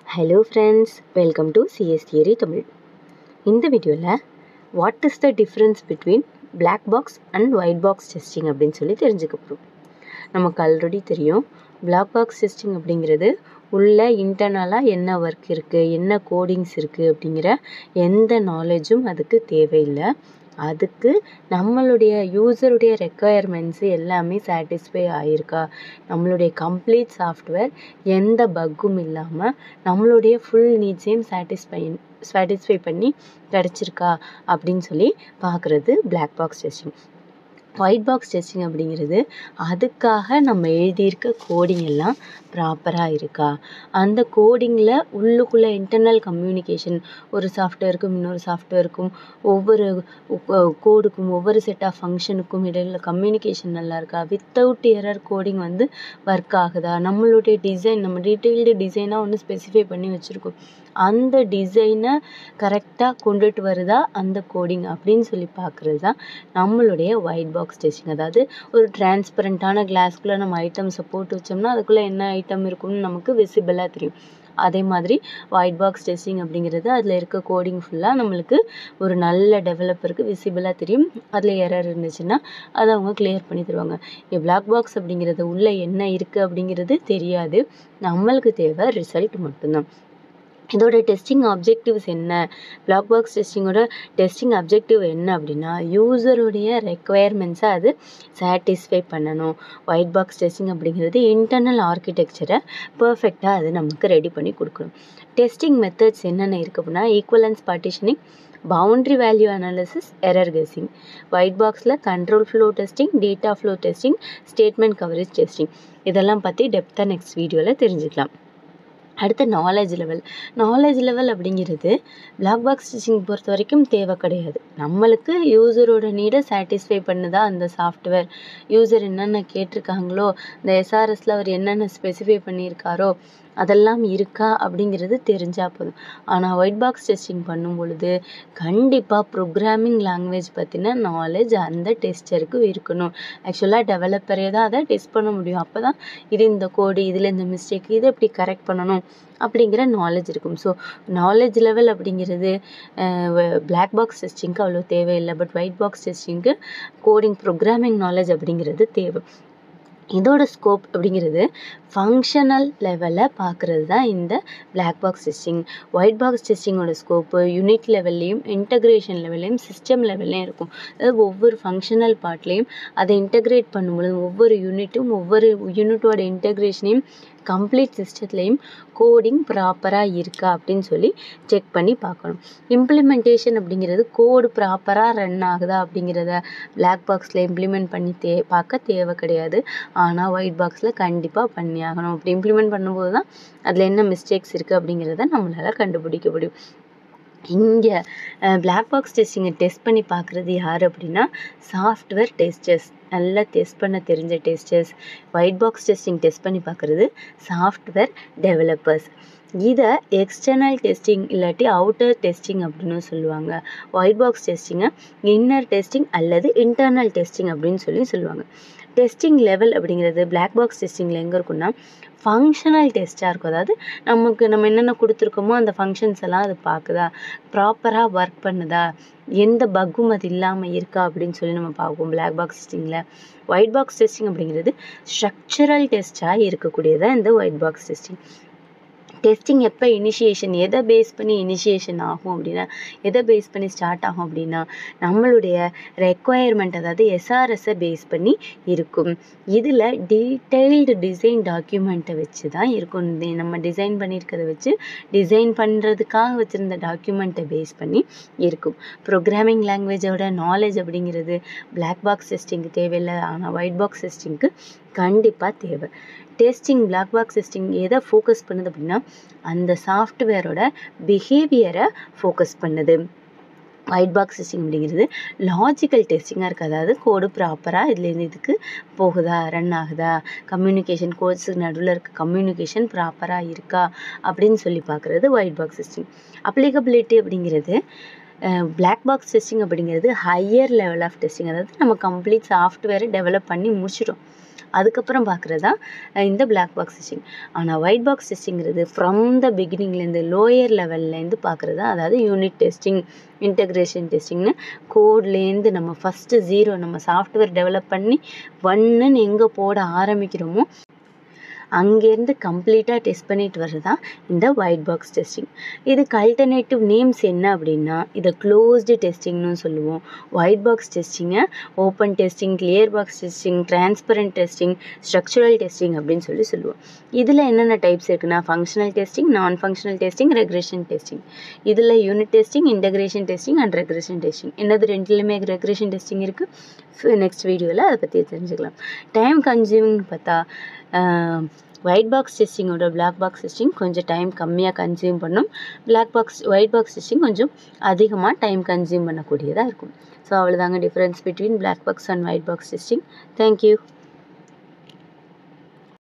Hello friends, welcome to CS Theory Tamil. இந்த வீடியோவில் what is the difference between black box and white box testing அப்படின்னு சொல்லி தெரிஞ்சுக்க போகிறோம். நமக்கு ஆல்ரெடி தெரியும், பிளாக் பாக்ஸ் டெஸ்டிங் அப்படிங்கிறது உள்ள இன்டர்னலாக என்ன ஒர்க் இருக்குது, என்ன கோடிங்ஸ் இருக்குது அப்படிங்கிற எந்த நாலேஜும் அதுக்கு தேவையில்லை. அதுக்கு நம்மளுடைய யூசருடைய ரெக்குயர்மெண்ட்ஸு எல்லாமே சாட்டிஸ்ஃபை ஆகிருக்கா, நம்மளுடைய கம்ப்ளீட் சாஃப்ட்வேர் எந்த பக்கும் இல்லாமல் நம்மளுடைய ஃபுல் நீட்ஸையும் சாட்டிஸ்ஃபை பண்ணி கிடச்சிருக்கா அப்படின்னு சொல்லி பார்க்குறது black box testing. White box testing அப்படிங்கிறது அதுக்காக நம்ம எழுதியிருக்க கோடிங் எல்லாம் ப்ராப்பராக இருக்கா, அந்த கோடிங்கில் உள்ளுக்குள்ளே இன்டர்னல் கம்யூனிகேஷன் ஒரு சாஃப்ட்வேருக்கும் இன்னொரு சாஃப்ட்வேருக்கும் ஒவ்வொரு கோடுக்கும் ஒவ்வொரு செட் ஆஃப் ஃபங்க்ஷனுக்கும் இடையில கம்யூனிகேஷன் நல்லா இருக்கா, வித்தவுட் எரர் கோடிங் ஒர்க் ஆகுதா, நம்மளுடைய டிசைன் நம்ம டீட்டெயில்டு டிசைனாக ஒன்று ஸ்பெசிஃபை பண்ணி வச்சுருக்கோம், அந்த டிசைனை கரெக்டாக கொண்டுட்டு வருதா அந்த கோடிங் அப்படின்னு சொல்லி பார்க்குறது தான் நம்மளுடைய ஒயிட் பாக்ஸ் டெஸ்டிங். அதாவது ஒரு டிரான்ஸ்பரண்ட்டான கிளாஸ்க்குள்ளே நம்ம ஐட்டம்ஸை போட்டு வச்சோம்னா அதுக்குள்ளே என்ன ஐட்டம் இருக்கும்னு நமக்கு விசிபிளாக தெரியும். அதே மாதிரி ஒயிட் பாக்ஸ் டெஸ்டிங் அப்படிங்கிறது அதில் இருக்க கோடிங் ஃபுல்லாக நம்மளுக்கு ஒரு நல்ல டெவலப்பருக்கு விசிபிளாக தெரியும். அதில் எரர் இருந்துச்சுன்னா அதை அவங்க கிளியர் பண்ணி தருவாங்க. பிளாக் பாக்ஸ் அப்படிங்கிறது உள்ளே என்ன இருக்குது அப்படிங்கிறது தெரியாது, நம்மளுக்கு தேவை ரிசல்ட் மட்டும்தான். இதோட டெஸ்டிங் அப்ஜெக்டிவ்ஸ் என்ன, பிளாக் பாக்ஸ் டெஸ்டிங்கோட டெஸ்டிங் அப்ஜெக்டிவ் என்ன அப்படின்னா யூசருடைய ரெக்குயர்மெண்ட்ஸை அது சாட்டிஸ்ஃபை பண்ணணும். ஒயிட் பாக்ஸ் டெஸ்டிங் அப்படிங்கிறது இன்டர்னல் ஆர்கிடெக்சரை பர்ஃபெக்டாக அது நமக்கு ரெடி பண்ணி கொடுக்கணும். டெஸ்டிங் மெத்தட்ஸ் என்னென்ன இருக்குது அப்படின்னா equivalence partitioning, boundary value analysis, error guessing. White பாக்ஸில் control flow testing, data flow testing, statement coverage testing. இதெல்லாம் பற்றி டெப்த்தாக நெக்ஸ்ட் வீடியோவில் தெரிஞ்சுக்கலாம். அடுத்து நாலேஜ் லெவல் அப்படிங்கிறது பிளாக் பாக்ஸ் டெஸ்டிங் பொறுத்த வரைக்கும் தேவை கிடையாது. நம்மளுக்கு யூசரோட நீடை சாட்டிஸ்ஃபை பண்ணுதா அந்த சாஃப்ட்வேர், யூசர் என்னென்ன கேட்டிருக்காங்களோ, இந்த எஸ்ஆர்எஸில் அவர் என்னென்ன ஸ்பெசிஃபை பண்ணியிருக்காரோ அதெல்லாம் இருக்கா அப்படிங்கிறது தெரிஞ்சால் போதும். ஆனால் ஒயிட் பாக்ஸ் டெஸ்டிங் பண்ணும் பொழுது கண்டிப்பாக ப்ரோக்ராமிங் லாங்குவேஜ் பற்றின நாலேஜ் அந்த டெஸ்டருக்கு இருக்கணும். ஆக்சுவலாக டெவலப்பரே தான் அதை டெஸ்ட் பண்ண முடியும். அப்போ தான் இது இந்த கோடு, இதில் இந்த மிஸ்டேக், இதை எப்படி கரெக்ட் பண்ணணும் அப்படிங்கிற நாலேஜ் இருக்கும். ஸோ நாலேஜ் லெவல் அப்படிங்கிறது பிளாக் பாக்ஸ் டெஸ்டிங்க்கு அவ்வளோ தேவையில்லை. பட் ஒயிட் பாக்ஸ் டெஸ்டிங்க்கு கோடிங் ப்ரோக்ராமிங் நாலேஜ் அப்படிங்கிறது தேவை. இதோட ஸ்கோப் அப்படிங்கிறது ஃபங்க்ஷனல் லெவலில் பார்க்குறது தான் இந்த black box testing. White box டெஸ்டிங்கோட ஸ்கோப்பு யூனிட் லெவல்லையும் இன்டகிரேஷன் லெவல்லையும் சிஸ்டம் லெவல்லையும் இருக்கும். அதாவது ஒவ்வொரு ஃபங்க்ஷனல் பார்ட்லேயும் அதை இன்டகிரேட் பண்ணும்பொழுது ஒவ்வொரு யூனிட்டோட இன்டகிரேஷனையும் கம்ப்ளீட் சிஸ்டத்துலேயும் கோடிங் ப்ராப்பராக இருக்கா அப்படின்னு சொல்லி செக் பண்ணி பார்க்கணும். இம்ப்ளிமெண்டேஷன் அப்படிங்கிறது கோடு ப்ராப்பராக ரன் ஆகுதா அப்படிங்கிறத பிளாக் பாக்ஸில் இம்ப்ளிமெண்ட் பண்ணி பார்க்க தேவை கிடையாது. ஆனால் ஒயிட் பாக்ஸில் கண்டிப்பாக பண்ணி ஆகணும். அப்படி இம்ப்ளிமெண்ட் பண்ணும்போது தான் அதில் என்ன மிஸ்டேக்ஸ் இருக்குது அப்படிங்கிறத நம்மளால் கண்டுபிடிக்க முடியும். இங்கே பிளாக் பாக்ஸ் டெஸ்டிங்கை டெஸ்ட் பண்ணி பார்க்குறது யார் அப்படின்னா சாஃப்ட்வேர் டெஸ்டர்ஸ், நல்லா டெஸ்ட் பண்ண தெரிஞ்ச testers. White box testing test பண்ணி பார்க்குறது சாஃப்ட்வேர் டெவலப்பர்ஸ். இதை எக்ஸ்டர்னல் டெஸ்டிங் இல்லாட்டி அவுட்டர் டெஸ்டிங் அப்படின்னு சொல்லுவாங்க. ஒயிட் பாக்ஸ் டெஸ்டிங்கை இன்னர் டெஸ்டிங் அல்லது இன்டர்னல் டெஸ்டிங் அப்படின்னு சொல்லுவாங்க. டெஸ்டிங் லெவல் அப்படிங்கிறது பிளாக் பாக்ஸ் டெஸ்டிங்கில் எங்கே இருக்குன்னா ஃபங்க்ஷனல் டெஸ்ட்டாக இருக்கும். அதாவது நம்ம என்னென்ன கொடுத்துருக்கோமோ அந்த ஃபங்க்ஷன்ஸ் எல்லாம் அது பார்க்குதா, ப்ராப்பராக ஒர்க் பண்ணுதா, எந்த பக்கும் அது இல்லாமல் இருக்கா அப்படின்னு சொல்லி நம்ம பார்ப்போம் பிளாக் பாக்ஸ் டெஸ்டிங்கில். ஒயிட் பாக்ஸ் டெஸ்டிங் அப்படிங்கிறது ஸ்ட்ரக்சரல் டெஸ்ட்டாக இருக்கக்கூடியதான் இந்த ஒயிட் பாக்ஸ் டெஸ்டிங். டெஸ்டிங் எப்போ இனிஷியேஷன், எதை பேஸ் பண்ணி இனிஷியேஷன் ஆகும் அப்படின்னா, எதை பேஸ் பண்ணி ஸ்டார்ட் ஆகும் அப்படின்னா நம்மளுடைய ரெக்குயர்மெண்ட், அதாவது எஸ்ஆர்எஸை பேஸ் பண்ணி இருக்கும். இதில் டீட்டெயில்டு டிசைன் டாக்குமெண்ட்டை வச்சு தான் இருக்கும். நம்ம டிசைன் பண்ணியிருக்கிறத வச்சு டிசைன் பண்ணுறதுக்காக வச்சுருந்த டாக்குமெண்ட்டை பேஸ் பண்ணி இருக்கும். ப்ரோக்ராமிங் லாங்குவேஜோட நாலேஜ் அப்படிங்கிறது பிளாக் பாக்ஸ் டெஸ்டிங்க்கு தேவையில்லை, ஆனால் ஒயிட் பாக்ஸ் டெஸ்டிங்க்கு கண்டிப்பாக தேவை. டெஸ்டிங் பிளாக் பாக்ஸ் டெஸ்டிங் எதை ஃபோக்கஸ் பண்ணுது அப்படின்னா அந்த சாஃப்ட்வேரோட பிஹேவியரை ஃபோக்கஸ் பண்ணுது. ஒயிட் பாக்ஸ் டெஸ்டிங் அப்படிங்கிறது லாஜிக்கல் டெஸ்டிங்காக இருக்குது. அதாவது கோடு ப்ராப்பராக இதுலேருந்து இதுக்கு போகுதா, ரன் ஆகுதா, கம்யூனிகேஷன் கோட்ஸுக்கு நடுவில் இருக்க கம்யூனிகேஷன் ப்ராப்பராக இருக்கா அப்படின்னு சொல்லி பார்க்குறது ஒயிட் பாக்ஸ் டெஸ்டிங். அப்ளிகபிலிட்டி அப்படிங்கிறது பிளாக் பாக்ஸ் டெஸ்டிங் அப்படிங்கிறது ஹையர் லெவல் ஆஃப் டெஸ்டிங். அதாவது நம்ம கம்ப்ளீட் சாஃப்ட்வேரை டெவலப் பண்ணி முடிச்சிட்டோம், அதுக்கப்புறம் பார்க்குறது தான் இந்த பிளாக் பாக்ஸ் டெஸ்டிங். ஆனால் ஒயிட் பாக்ஸ் டெஸ்டிங்கிறது ஃப்ரம் த பிகினிங்லேருந்து லோயர் லெவல்லேருந்து பார்க்குறது தான். அதாவது யூனிட் டெஸ்டிங், இன்டகிரேஷன் டெஸ்டிங்னு கோட்லேருந்து நம்ம ஃபஸ்ட்டு 0 நம்ம சாஃப்ட்வேர் டெவலப் பண்ணி 1ன்னு எங்கே போட ஆரம்பிக்கிறோமோ அங்கேருந்து கம்ப்ளீட்டாக டெஸ்ட் பண்ணிட்டு வர்றது தான் இந்த ஒயிட் பாக்ஸ் டெஸ்டிங். இதுக்கு அல்டர்னேட்டிவ் நேம்ஸ் என்ன அப்படின்னா இதை க்ளோஸ்டு டெஸ்டிங்னு சொல்லுவோம். ஒயிட் பாக்ஸ் டெஸ்டிங்கை open testing, clear box testing, transparent testing, structural testing அப்படின்னு சொல்லுவோம். இதில் என்னென்ன டைப்ஸ் இருக்குன்னா functional testing, non functional testing, regression testing. இதில் unit testing, integration testing and regression testing. என்னது ரெண்டுலேயுமே ரெக்ரெஷன் டெஸ்டிங் இருக்குது. நெக்ஸ்ட் வீடியோவில் அதை பற்றி தெரிஞ்சுக்கலாம். டைம் கன்சியூமிங் பார்த்தா ஒயிட் பாக்ஸ் டெஸ்டிங்கோட பிளாக் பாக்ஸ் டெஸ்டிங் கொஞ்சம் டைம் கம்மியாக கன்சியூம் பண்ணும். ஒயிட் பாக்ஸ் டெஸ்டிங் கொஞ்சம் அதிகமாக டைம் கன்சியூம் பண்ணக்கூடியதாக இருக்கும். ஸோ அவ்வளோதாங்க difference between black box and white box testing. Thank you.